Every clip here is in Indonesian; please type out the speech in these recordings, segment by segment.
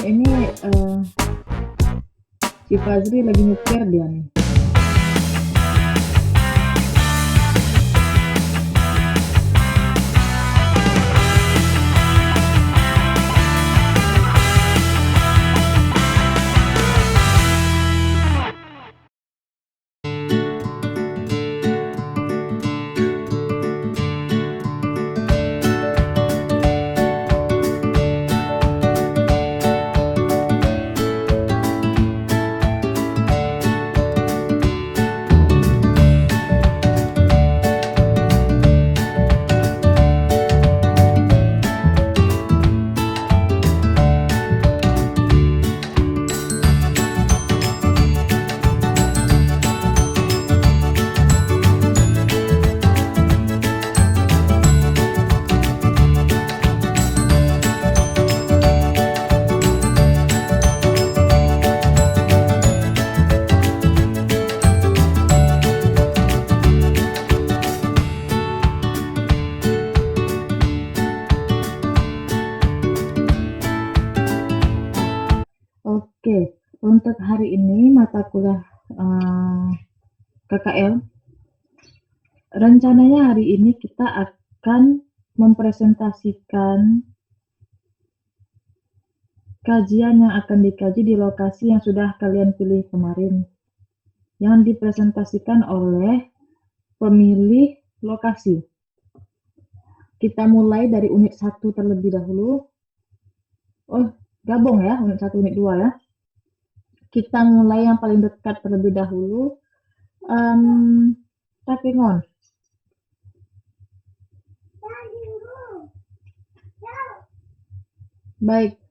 Ini si Fazri lagi nyetir dia nih. Oke, untuk hari ini mata kuliah KKL, rencananya hari ini kita akan mempresentasikan kajian yang akan dikaji di lokasi yang sudah kalian pilih kemarin, yang dipresentasikan oleh pemilih lokasi. Kita mulai dari unit 1 terlebih dahulu. Oh, gabung ya, unit 1, unit 2 ya. Kita mulai yang paling dekat terlebih dahulu. Takengon. Baik,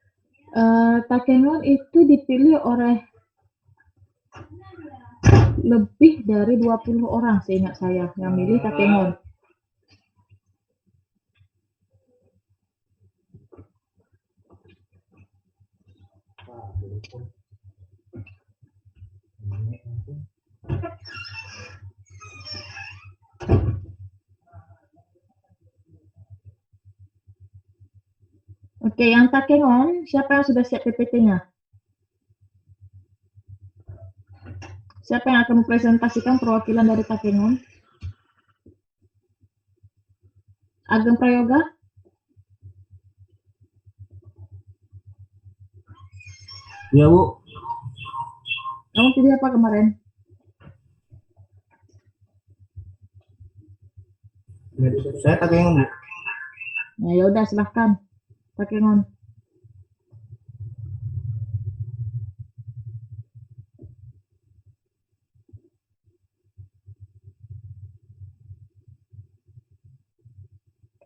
Takengon itu dipilih oleh lebih dari 20 orang seingat saya yang milih Takengon. Oke, yang Takengon, siapa yang sudah siap PPT-nya? Siapa yang akan mempresentasikan perwakilan dari Takengon? Ageng Prayoga? Iya, Bu. Kamu pilih apa kemarin? Saya Takengon, Bu. Nah, ya udah silahkan, Takengon.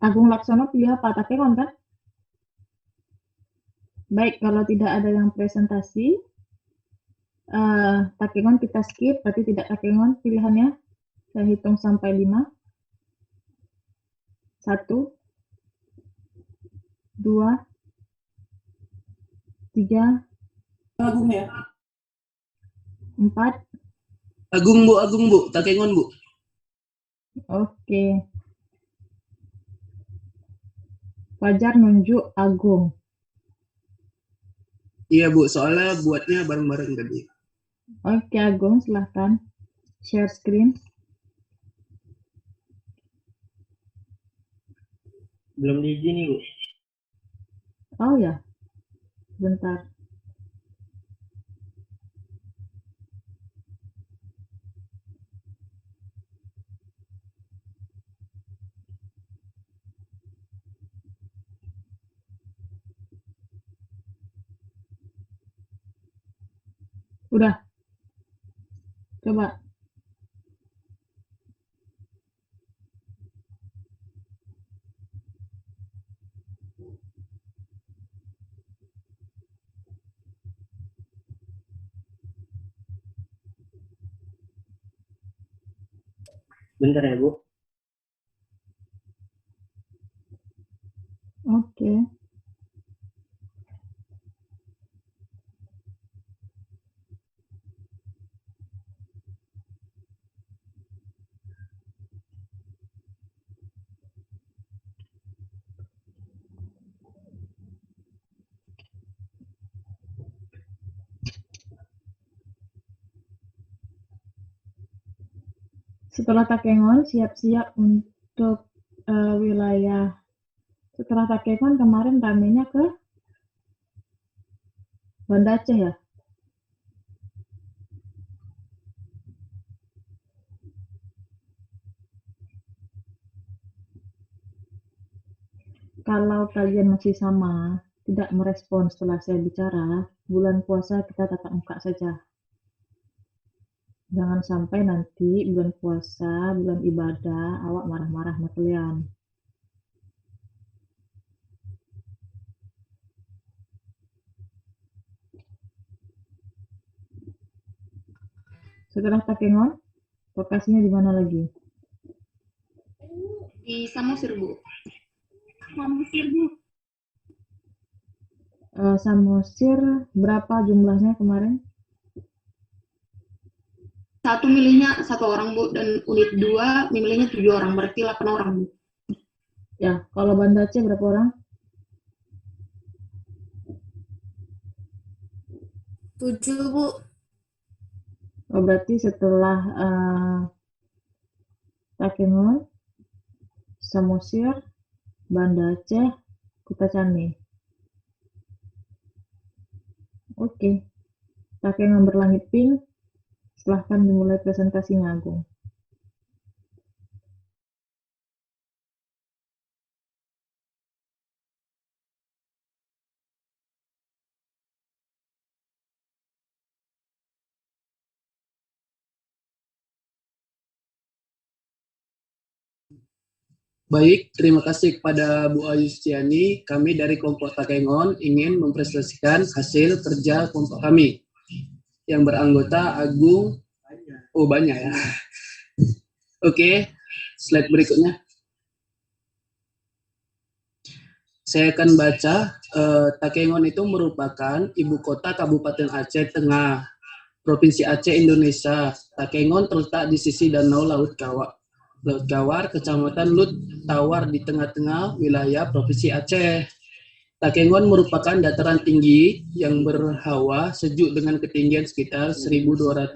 Agung Laksono pilih apa? Takengon kan? Baik, kalau tidak ada yang presentasi, Takengon kita skip, berarti tidak Takengon pilihannya. Saya hitung sampai 5. 1, 2, 3, Agung ya? 4. Agung, Bu. Takengon, Bu. Oke. Fajar nunjuk Agung. Iya, Bu. Soalnya buatnya bareng-bareng tadi. Oke, Agung, silahkan share screen. Belum diizini, Bu. Oh ya, bentar. Udah, coba. Bentar ya, Bu. Oke. Setelah Takengon, siap-siap untuk wilayah. Setelah Takengon kemarin ramenya ke Banda Aceh ya? Kalau kalian masih sama, tidak merespon setelah saya bicara, bulan puasa kita tatap muka saja. Jangan sampai nanti bulan puasa, bulan ibadah, awak marah-marah sama kalian. Setelah Takengon, lokasinya di mana lagi? Di Samosir, Bu. Samosir, Bu. Samosir, berapa jumlahnya kemarin? Satu milihnya 1 orang, Bu, dan unit 2 milihnya 7 orang, berarti 8 orang, Bu. Ya, kalau Banda Aceh berapa orang? 7, Bu. Oh, berarti setelah Takengon, Samosir, Banda Aceh, Kutacani. Oke, Takengon berlangit pink. Silahkan dimulai presentasinya, Agung. Baik, terima kasih kepada Bu Ayu Suciani. Kami dari kelompok Takengon ingin mempresentasikan hasil kerja kelompok kami yang beranggota Agung. Oh, banyak ya. Oke, slide berikutnya. Saya akan baca. Takengon itu merupakan ibu kota Kabupaten Aceh Tengah, Provinsi Aceh, Indonesia. Takengon terletak di sisi danau Laut Gawar, Kecamatan Lut Tawar di tengah-tengah wilayah Provinsi Aceh. Takengon merupakan dataran tinggi yang berhawa sejuk dengan ketinggian sekitar 1.200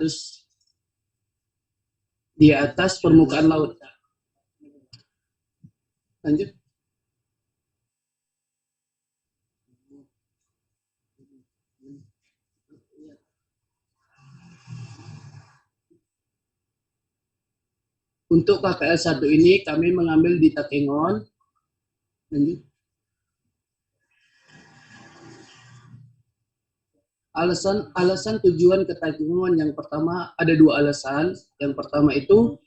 di atas permukaan laut. Lanjut. Untuk KKL 1 ini kami mengambil di Takengon. Lanjut. Alasan tujuan ke Takengon yang pertama, ada 2 alasan. Yang pertama itu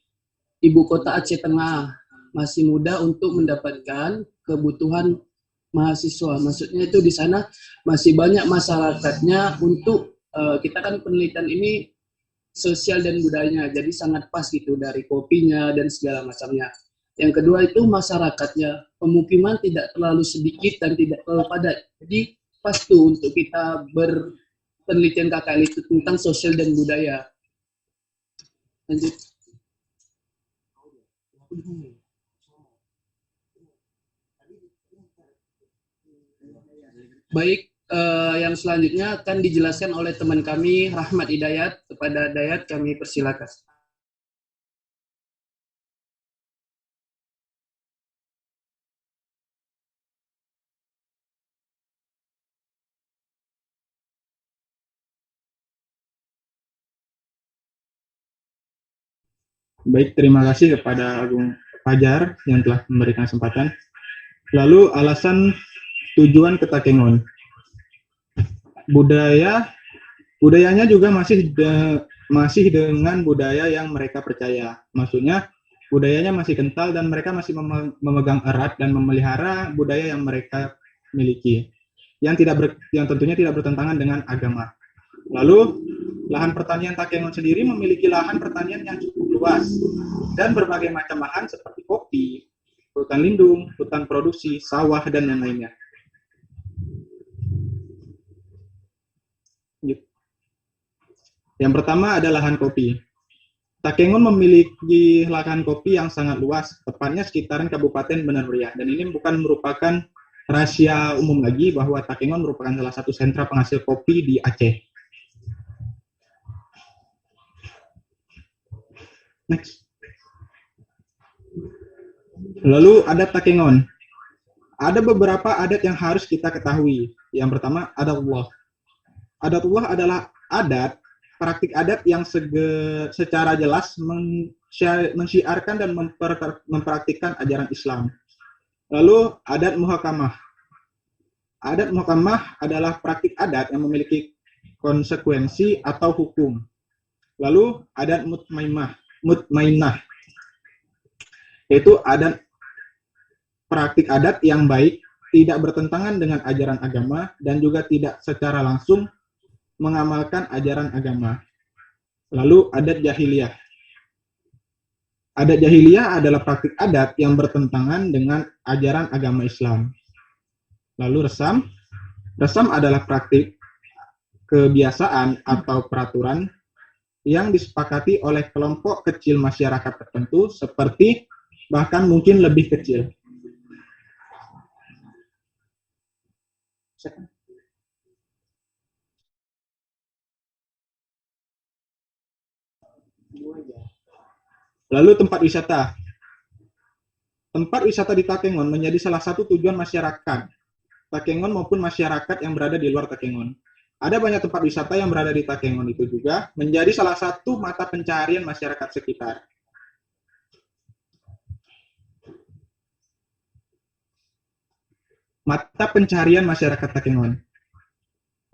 ibu kota Aceh Tengah, masih mudah untuk mendapatkan kebutuhan mahasiswa. Maksudnya itu di sana masih banyak masyarakatnya untuk kita kan penelitian ini sosial dan budayanya, jadi sangat pas gitu dari kopinya dan segala macamnya. Yang kedua itu masyarakatnya, pemukiman tidak terlalu sedikit dan tidak terlalu padat. Jadi pas tuh untuk kita berpenelitian KKL itu tentang sosial dan budaya. Lanjut. Baik, yang selanjutnya akan dijelaskan oleh teman kami Rahmat Hidayat. Kepada Dayat kami persilakan. Baik, terima kasih kepada Agung Fajar yang telah memberikan kesempatan. Lalu alasan tujuan ke Takengon. Budayanya juga masih dengan budaya yang mereka percaya. Maksudnya budayanya masih kental dan mereka masih memegang erat dan memelihara budaya yang mereka miliki. Yang tentunya tidak bertentangan dengan agama. Lalu lahan pertanian Takengon sendiri memiliki lahan pertanian yang cukup luas dan berbagai macam lahan seperti kopi, hutan lindung, hutan produksi, sawah, dan yang lainnya. Yang pertama ada lahan kopi. Takengon memiliki lahan kopi yang sangat luas, tepatnya sekitaran Kabupaten Banda Meriah. Dan ini bukan merupakan rahasia umum lagi bahwa Takengon merupakan salah satu sentra penghasil kopi di Aceh. Next. Lalu adat Takengon. Ada beberapa adat yang harus kita ketahui. Yang pertama, adatullah. Adatullah adalah adat, praktik adat yang secara jelas mensyiarkan dan mempraktikkan ajaran Islam. Lalu adat muhakamah. Adat muhakamah adalah praktik adat yang memiliki konsekuensi atau hukum. Lalu adat mutmainah, yaitu adat praktik adat yang baik, tidak bertentangan dengan ajaran agama, dan juga tidak secara langsung mengamalkan ajaran agama. Lalu adat jahiliyah. Adat jahiliyah adalah praktik adat yang bertentangan dengan ajaran agama Islam. Lalu resam. Resam adalah praktik kebiasaan atau peraturan yang disepakati oleh kelompok kecil masyarakat tertentu, seperti bahkan mungkin lebih kecil. Lalu tempat wisata. Tempat wisata di Takengon menjadi salah satu tujuan masyarakat Takengon maupun masyarakat yang berada di luar Takengon. Ada banyak tempat wisata yang berada di Takengon itu juga menjadi salah satu mata pencarian masyarakat sekitar. Mata pencarian masyarakat Takengon.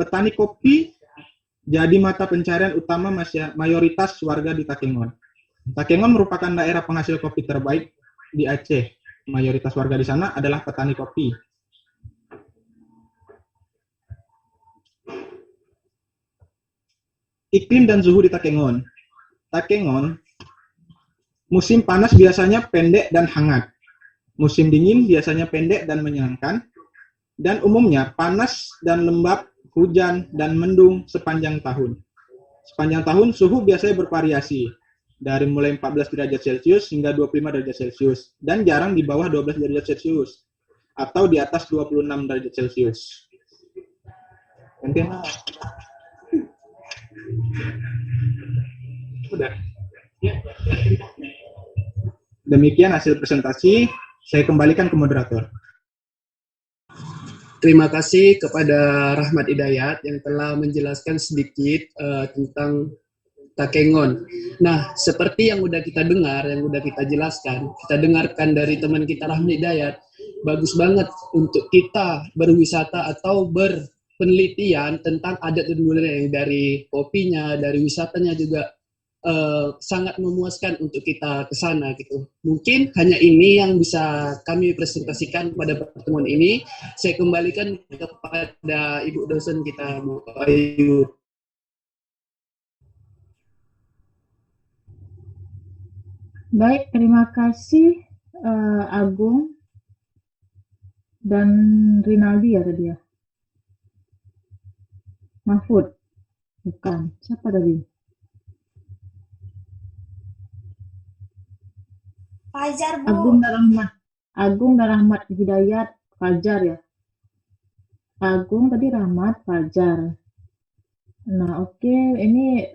Petani kopi jadi mata pencarian utama mayoritas warga di Takengon. Takengon merupakan daerah penghasil kopi terbaik di Aceh. Mayoritas warga di sana adalah petani kopi. Iklim dan suhu di Takengon. Takengon, musim panas biasanya pendek dan hangat. Musim dingin biasanya pendek dan menyenangkan. Dan umumnya panas dan lembab, hujan dan mendung sepanjang tahun. Sepanjang tahun suhu biasanya bervariasi dari mulai 14 derajat Celcius hingga 25 derajat Celcius dan jarang di bawah 12 derajat Celcius atau di atas 26 derajat Celcius. Nanti udah. Demikian hasil presentasi. Saya kembalikan ke moderator. Terima kasih kepada Rahmat Hidayat yang telah menjelaskan sedikit tentang Takengon. Nah, seperti yang udah kita dengar, yang udah kita jelaskan, kita dengarkan dari teman kita Rahmat Hidayat, bagus banget untuk kita berwisata atau berpenelitian tentang adat dan budaya dari kopinya, dari wisatanya juga sangat memuaskan untuk kita ke sana gitu. Mungkin hanya ini yang bisa kami presentasikan pada pertemuan ini. Saya kembalikan kepada Ibu dosen kita, Bu Ayu. Baik, terima kasih Agung dan Rinaldi ya tadi ya. Mahfud, bukan. Siapa tadi? Fajar, Bu. Agung dan Rahmat Hidayat, Fajar ya. Agung tadi, Rahmat, Fajar. Nah, oke, ini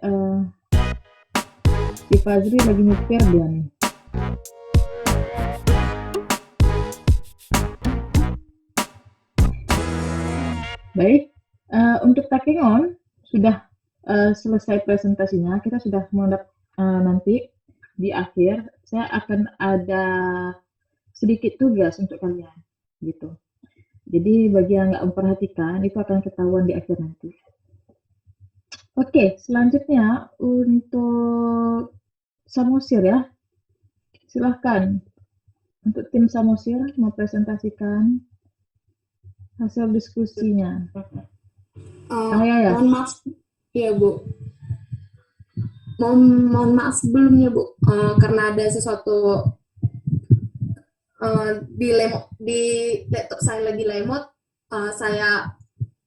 si Fazri lagi nyetir dia nih. Baik, untuk Takengon sudah selesai presentasinya. Kita sudah nanti di akhir saya akan ada sedikit tugas untuk kalian gitu. Jadi bagi yang nggak memperhatikan itu akan ketahuan di akhir nanti. Oke, selanjutnya untuk Samosir ya. Silahkan untuk tim Samosir mau presentasikan hasil diskusinya. Ya. Mohon maaf, ya Bu. Mohon maaf sebelumnya Bu, karena ada sesuatu di laptop saya lagi lemot, saya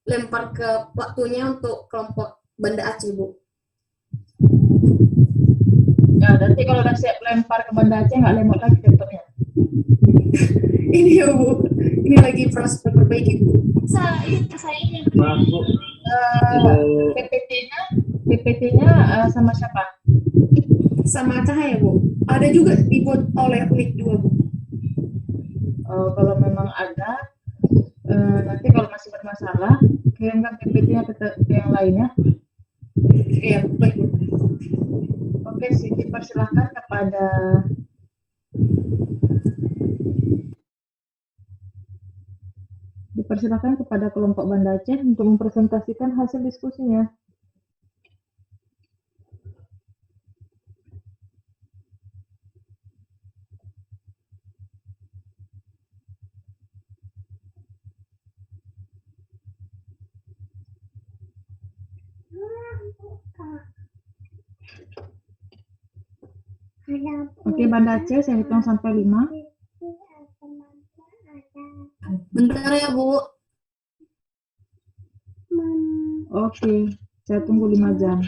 lempar ke waktunya untuk kelompok Banda Aceh Bu. Ya, nanti kalau udah siap lempar ke Banda Aceh nggak lemot lagi laptopnya. Ini ya Bu, ini lagi proses perbaiki Bu. Saya ini. Maaf, Bu. PPT-nya sama siapa? Sama Cahaya Bu. Ada juga dibuat oleh unit 2 Bu. Kalau memang ada, nanti kalau masih bermasalah, kirimkan PPT-nya ke yang lainnya. Iya, baik Bu. Oke, Siti, persilahkan dipersilakan kepada kelompok Banda Aceh untuk mempresentasikan hasil diskusinya. Oke, Banda Aceh, saya hitung sampai 5. Bentar ya Bu. Oke, saya tunggu 5 jam.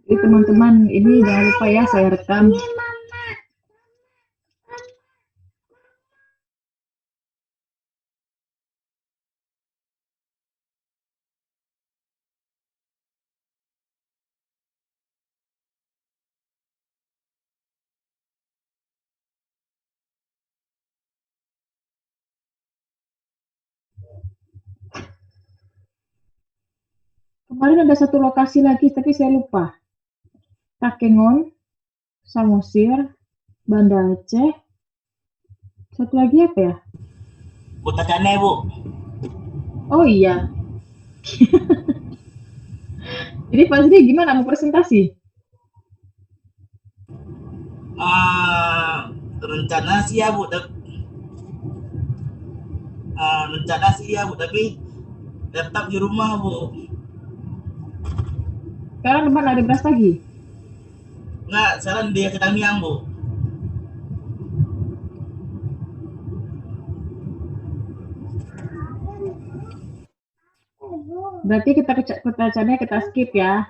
Jadi teman-teman, ini jangan lupa ya, saya rekam. Kemarin ada satu lokasi lagi, tapi saya lupa. Takengon, Samosir, Banda Aceh. Satu lagi apa ya? Kota Cane, Bu. Oh iya. Jadi Pak Zri gimana mau presentasi? Rencana sih ya, Bu. Rencana sih ya, Bu. Tapi tetap di rumah, Bu. Sekarang depan ada beras lagi. Nggak, sekarang dia sedang miang, Bu. Berarti kita skip ya.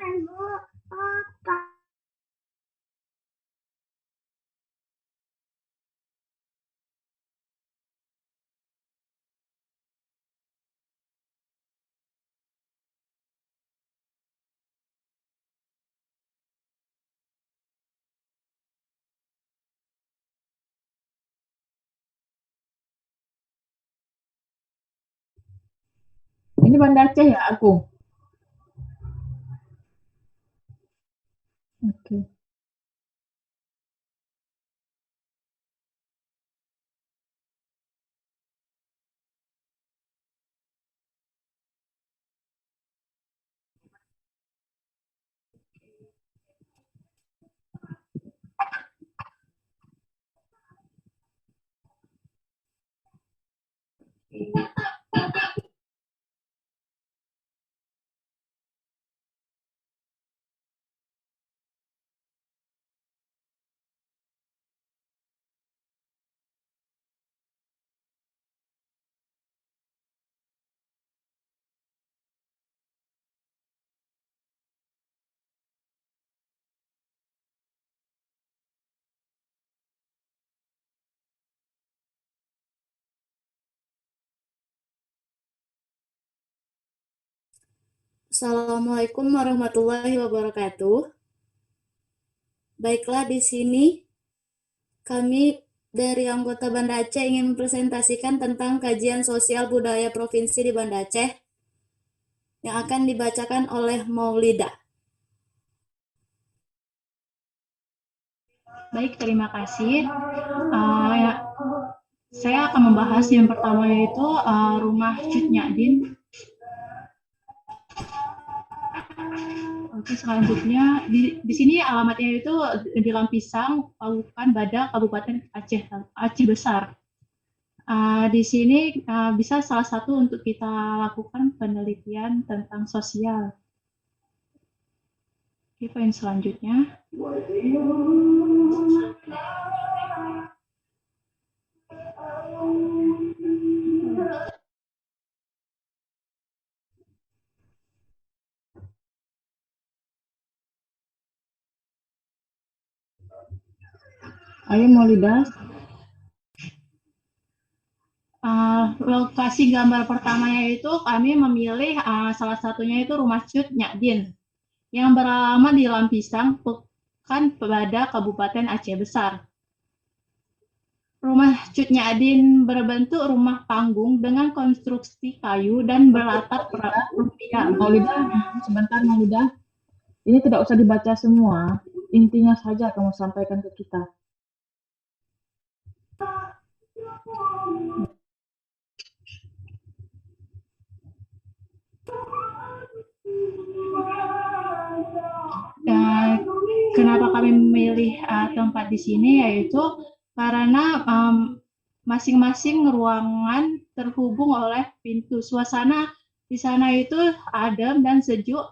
Ini Banda Aceh ya, aku. Oke. Assalamualaikum warahmatullahi wabarakatuh. Baiklah, di sini kami dari anggota Banda Aceh ingin mempresentasikan tentang kajian sosial budaya provinsi di Banda Aceh yang akan dibacakan oleh Maulida. Baik, terima kasih. Saya akan membahas yang pertama yaitu rumah Cut Nyadin. Oke, selanjutnya di sini alamatnya itu di Lampisang, Palukan, Badak, Kabupaten Aceh Besar. Di sini bisa salah satu untuk kita lakukan penelitian tentang sosial. Oke, poin selanjutnya. Ayo Maulida. Lokasi gambar pertamanya itu kami memilih salah satunya itu Rumah Cut Nyadin yang beralamat di Lampisang, Pekan Bada, Kabupaten Aceh Besar. Rumah Cut Nyadin berbentuk rumah panggung dengan konstruksi kayu dan berlatar rupiah. Maulida, sebentar Maulida. Ini tidak usah dibaca semua, intinya saja kamu sampaikan ke kita. Kenapa kami memilih tempat di sini, yaitu karena masing-masing ruangan terhubung oleh pintu. Suasana di sana itu adem dan sejuk,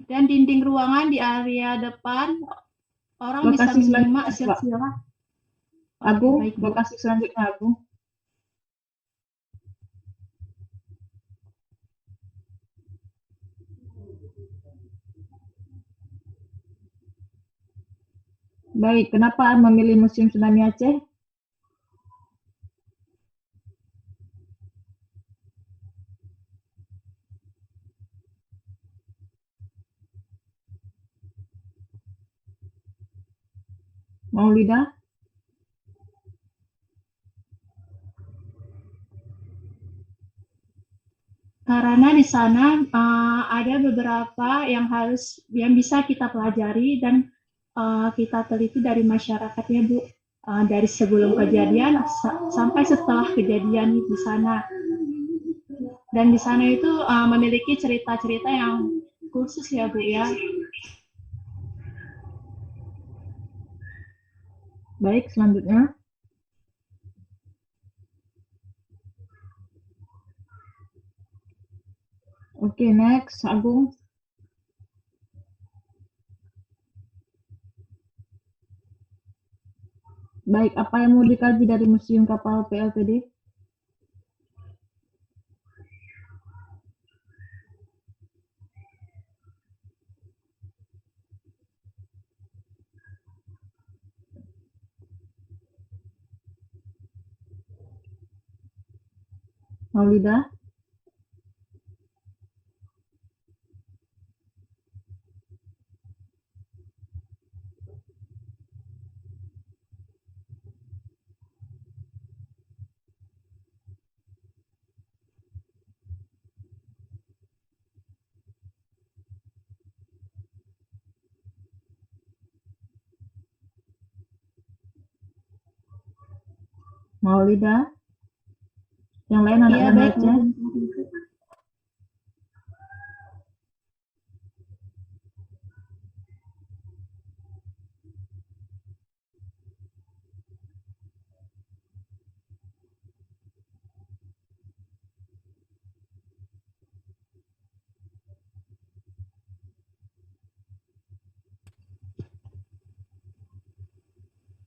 dan dinding ruangan di area depan orang bisa Lokasi menyimak selanjutnya, Pak. silsilah. Agung, Baik, Bu. lokasi selanjutnya Agung. Baik, kenapa memilih Museum Tsunami Aceh? Maulida? Karena di sana ada beberapa yang bisa kita pelajari dan kita teliti dari masyarakatnya, Bu. Dari sebelum kejadian sampai setelah kejadian di sana. Dan di sana itu memiliki cerita-cerita yang khusus ya, Bu ya. Baik, selanjutnya. Oke, next, Agung. Baik, apa yang mau dikaji dari Museum Kapal PLTD? Maulida? Maulida? Yang lain anak Iya, Banda baik, Bu. Aceh?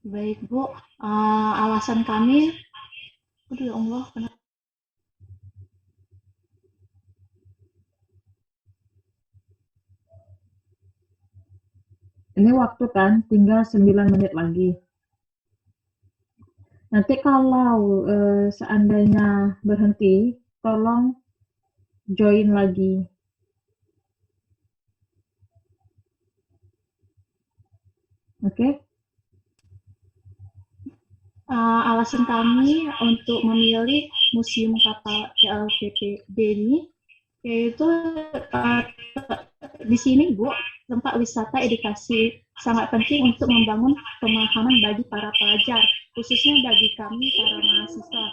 Baik, Bu. Alasan kami, aduh ya Allah, kenapa? Ini waktu kan, tinggal 9 menit lagi. Nanti kalau seandainya berhenti, tolong join lagi. Oke? Alasan kami untuk memilih Museum Kapal PLTPD ini, yaitu di sini, Bu, tempat wisata edukasi sangat penting untuk membangun pemahaman bagi para pelajar, khususnya bagi kami para mahasiswa,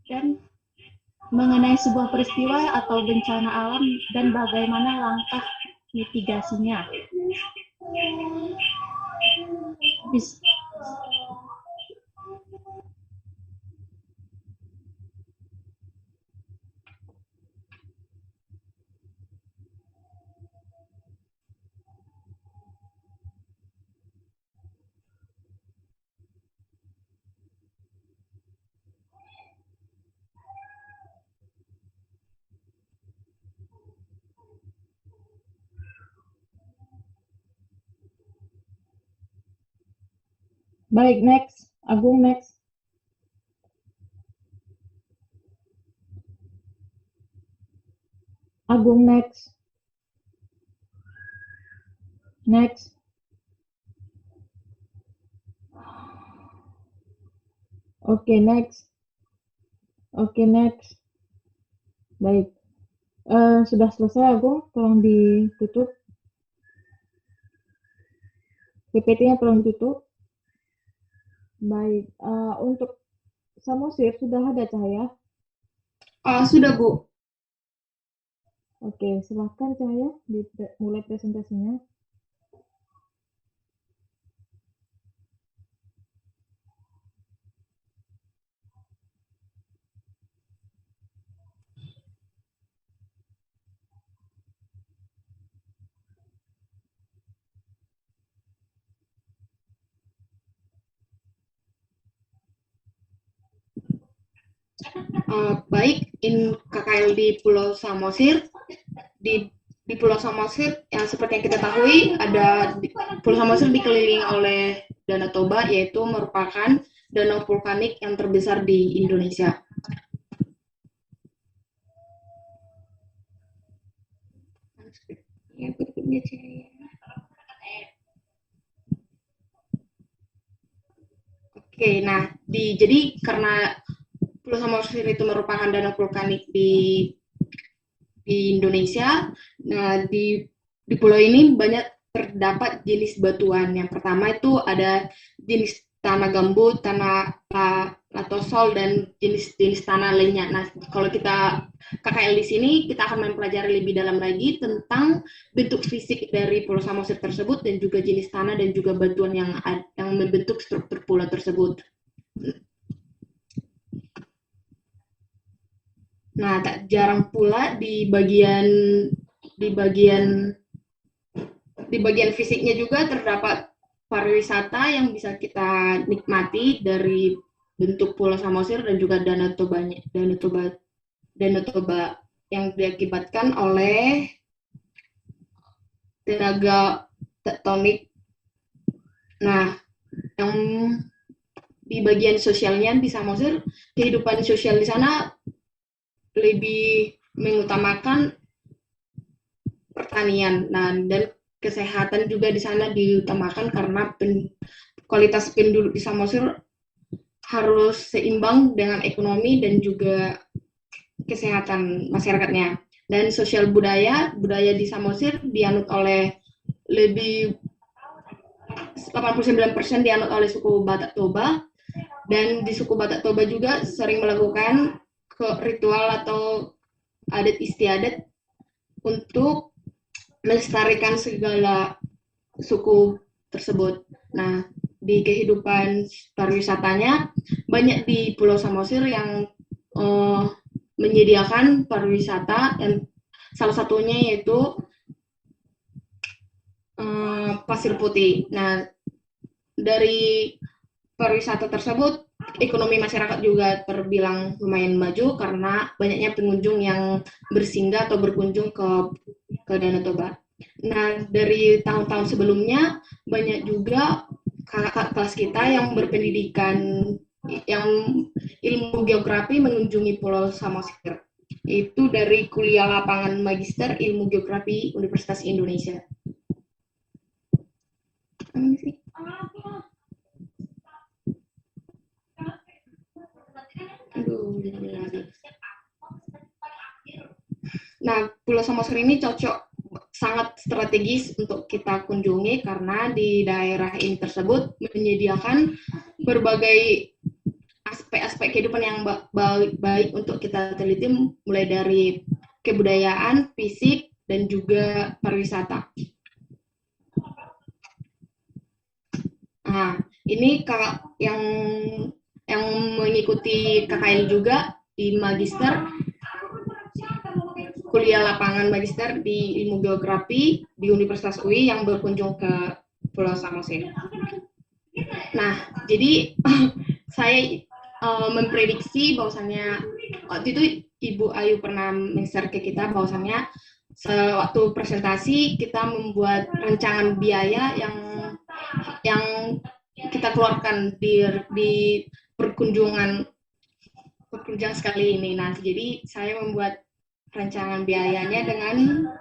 dan mengenai sebuah peristiwa atau bencana alam dan bagaimana langkah mitigasinya. Baik, next. Agung, next. Agung, next. Next. Oke, next. Oke, next. Baik. Sudah selesai, Agung. Tolong ditutup. PPT-nya tolong ditutup. Baik. Untuk Samosir, sudah ada Cahaya? Sudah, Bu. Oke, silahkan Cahaya. Mulai presentasinya. Baik, KKL di Pulau Samosir. Di Pulau Samosir, yang seperti yang kita ketahui, Pulau Samosir dikelilingi oleh Danau Toba, yaitu merupakan danau vulkanik yang terbesar di Indonesia. Oke, nah, jadi karena Pulau Samosir itu merupakan danau vulkanik di Indonesia. Nah, di pulau ini banyak terdapat jenis batuan. Yang pertama itu ada jenis tanah gambut, tanah latosol, dan jenis-jenis tanah lainnya. Nah, kalau kita KKL di sini, kita akan mempelajari lebih dalam lagi tentang bentuk fisik dari Pulau Samosir tersebut dan juga jenis tanah dan juga batuan yang membentuk struktur pulau tersebut. Nah, tak jarang pula di bagian fisiknya juga terdapat pariwisata yang bisa kita nikmati dari bentuk Pulau Samosir dan juga Danau Toba yang diakibatkan oleh tenaga tektonik. Nah, yang di bagian sosialnya di Samosir, kehidupan sosial di sana lebih mengutamakan pertanian. Nah, dan kesehatan juga di sana diutamakan karena kualitas penduduk di Samosir harus seimbang dengan ekonomi dan juga kesehatan masyarakatnya. Dan sosial budaya di Samosir dianut oleh 89% dianut oleh suku Batak Toba, dan di suku Batak Toba juga sering melakukan ritual atau adat istiadat untuk melestarikan segala suku tersebut. Nah, di kehidupan pariwisatanya, banyak di Pulau Samosir yang menyediakan pariwisata, dan salah satunya yaitu Pasir Putih. Nah, dari pariwisata tersebut, ekonomi masyarakat juga terbilang lumayan maju karena banyaknya pengunjung yang bersinggah atau berkunjung ke Danau Toba. Nah, dari tahun-tahun sebelumnya banyak juga kakak kelas kita yang berpendidikan yang ilmu geografi mengunjungi Pulau Samosir. Itu dari kuliah lapangan Magister Ilmu Geografi Universitas Indonesia. Nah, Pulau Samosir ini sangat strategis untuk kita kunjungi karena di daerah ini tersebut menyediakan berbagai aspek-aspek kehidupan yang baik untuk kita teliti, mulai dari kebudayaan, fisik, dan juga pariwisata. Nah, ini kakak yang mengikuti KKL juga di Magister, kuliah lapangan Magister di Ilmu Geografi di Universitas UI yang berkunjung ke Pulau Samosir. Nah, jadi saya memprediksi bahwasannya waktu itu Ibu Ayu pernah men-share ke kita bahwasannya sewaktu presentasi kita membuat rancangan biaya yang kita keluarkan di perkunjungan sekali ini. Nah, jadi saya membuat rancangan biayanya dengan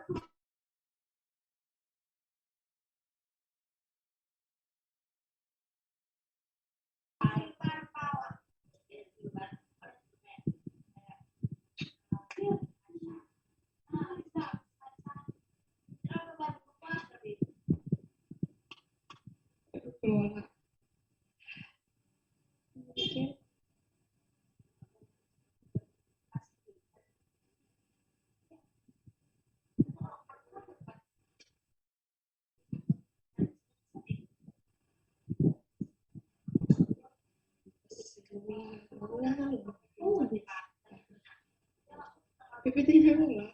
PPT-nya enggak.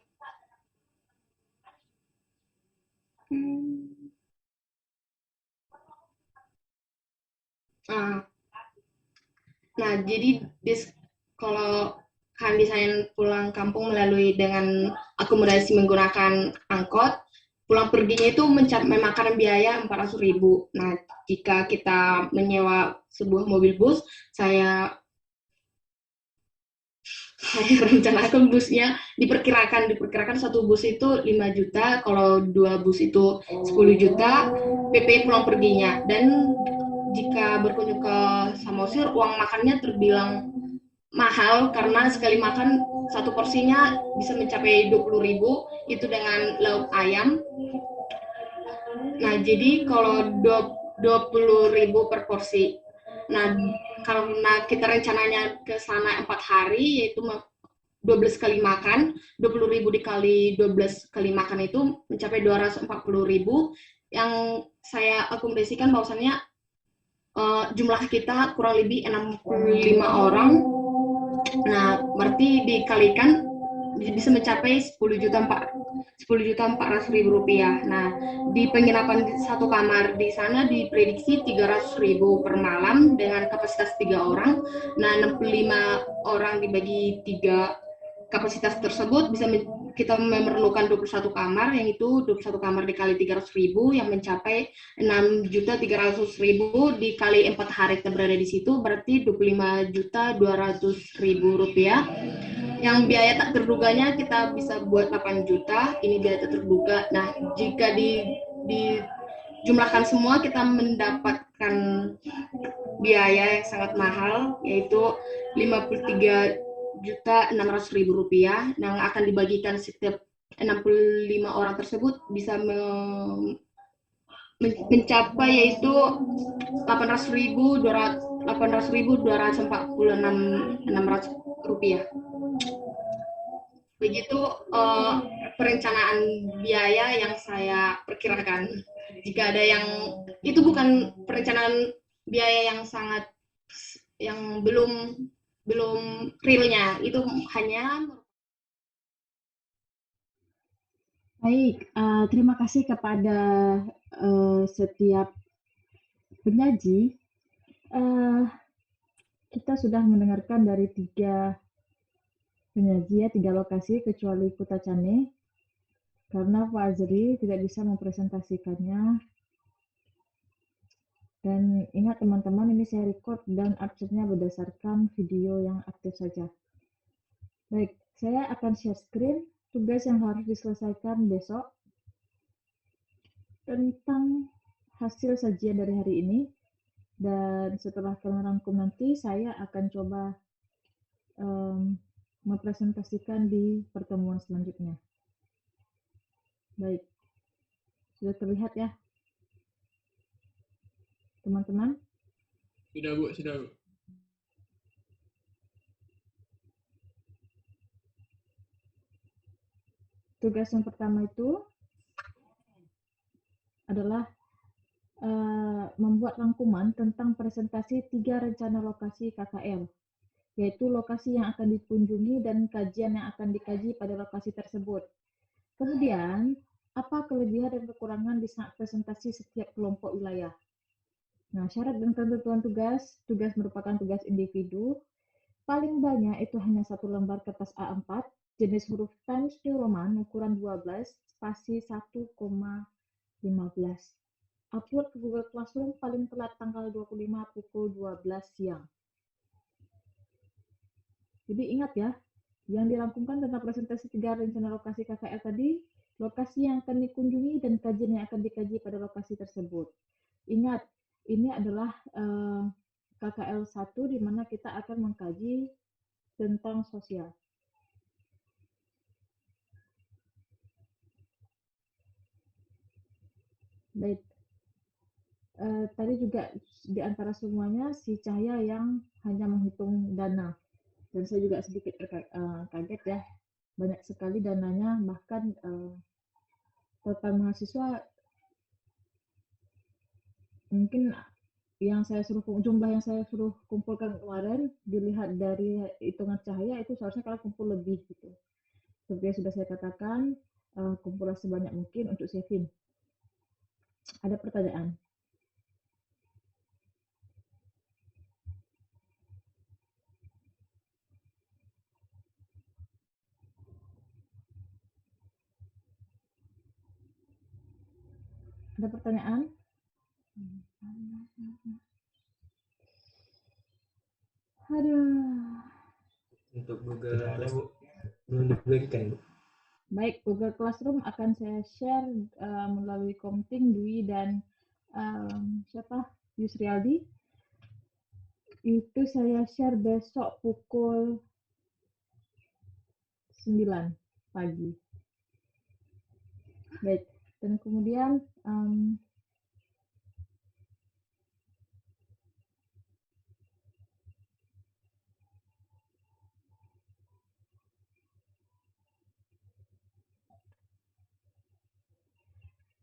Nah, jadi kalau kalian misalnya pulang kampung melalui dengan akomodasi menggunakan angkot, pulang perginya itu memakan biaya 400.000. Nah, jika kita menyewa sebuah mobil bus, saya rencanakan busnya diperkirakan satu bus itu 5 juta, kalau 2 bus itu 10 juta, PP pulang perginya. Dan jika berkunjung ke Samosir, uang makannya terbilang mahal karena sekali makan satu porsinya bisa mencapai 20.000, itu dengan lauk ayam. Nah, jadi kalau 20.000 per porsi. Nah, karena kita rencananya ke sana 4 hari, yaitu 12 kali makan, 20.000 dikali 12 kali makan itu mencapai 240.000, yang saya akomodasikan bahwasannya jumlah kita kurang lebih 65 orang. Nah, berarti dikalikan bisa mencapai 10.400.000 rupiah. Nah, di penginapan satu kamar di sana diprediksi 300.000 per malam dengan kapasitas 3 orang. Nah, 65 orang dibagi 3 kapasitas tersebut bisa kita memerlukan 21 kamar, yang itu 21 kamar dikali 300.000 yang mencapai 6.300.000 dikali 4 hari kita berada di situ, berarti 25.200.000 rupiah. Yang biaya tak terduganya kita bisa buat 8 juta, ini biaya tak terduga. Nah, jika dijumlahkan semua, kita mendapatkan biaya yang sangat mahal, yaitu 53.600.000 rupiah, yang akan dibagikan setiap 65 orang tersebut bisa mencapai yaitu 800.246 rupiah. Begitu perencanaan biaya yang saya perkirakan. Jika ada yang itu bukan perencanaan biaya yang belum realnya, itu hanya. Baik, terima kasih kepada setiap penyaji. Kita sudah mendengarkan dari 3 penyaji, 3 lokasi, kecuali Kutacane, karena Pak Azri tidak bisa mempresentasikannya. Dan ingat teman-teman, ini saya record dan absennya berdasarkan video yang aktif saja. Baik, saya akan share screen tugas yang harus diselesaikan besok tentang hasil sajian dari hari ini. Dan setelah kalian rangkum nanti, saya akan coba mempresentasikan di pertemuan selanjutnya. Baik, sudah terlihat ya, teman-teman? Sudah, Bu, sudah, Bu. Tugas yang pertama itu adalah membuat rangkuman tentang presentasi 3 rencana lokasi KKL, yaitu lokasi yang akan dikunjungi dan kajian yang akan dikaji pada lokasi tersebut. Kemudian, apa kelebihan dan kekurangan di saat presentasi setiap kelompok wilayah. Nah, syarat dan ketentuan tugas merupakan tugas individu. Paling banyak itu hanya 1 lembar kertas A4, jenis huruf Times New Roman, ukuran 12, spasi 1,15. Upload ke Google Classroom paling telat tanggal 25 pukul 12 siang. Jadi ingat ya, Yang dirangkumkan tentang presentasi 3 rencana lokasi KKL tadi, lokasi yang akan dikunjungi dan kajian yang akan dikaji pada lokasi tersebut. Ingat, ini adalah KKL 1 di mana kita akan mengkaji tentang sosial. Baik. Tadi juga di antara semuanya si Cahya yang hanya menghitung dana. Dan saya juga sedikit kaget ya, banyak sekali dananya, bahkan total mahasiswa mungkin jumlah yang saya suruh kumpulkan kemarin, dilihat dari hitungan Cahaya itu seharusnya kalian kumpul lebih gitu. Seperti yang sudah saya katakan, kumpulan sebanyak mungkin untuk saving. Ada pertanyaan? Ada pertanyaan? Aduh. Untuk Google Classroom belum diberikan, Bu. Baik, Google Classroom akan saya share melalui Komting, Dwi, dan siapa? Yusrialdi. Itu saya share besok pukul 9 pagi. Baik, dan kemudian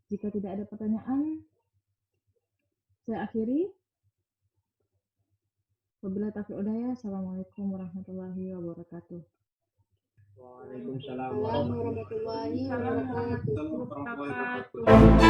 jika tidak ada pertanyaan, saya akhiri. Wabillahi taufiq wal hidayah. Assalamualaikum warahmatullahi wabarakatuh. Waalaikumsalam Warahmatullahi wabarakatuh. Warahmatullahi wabarakatuh.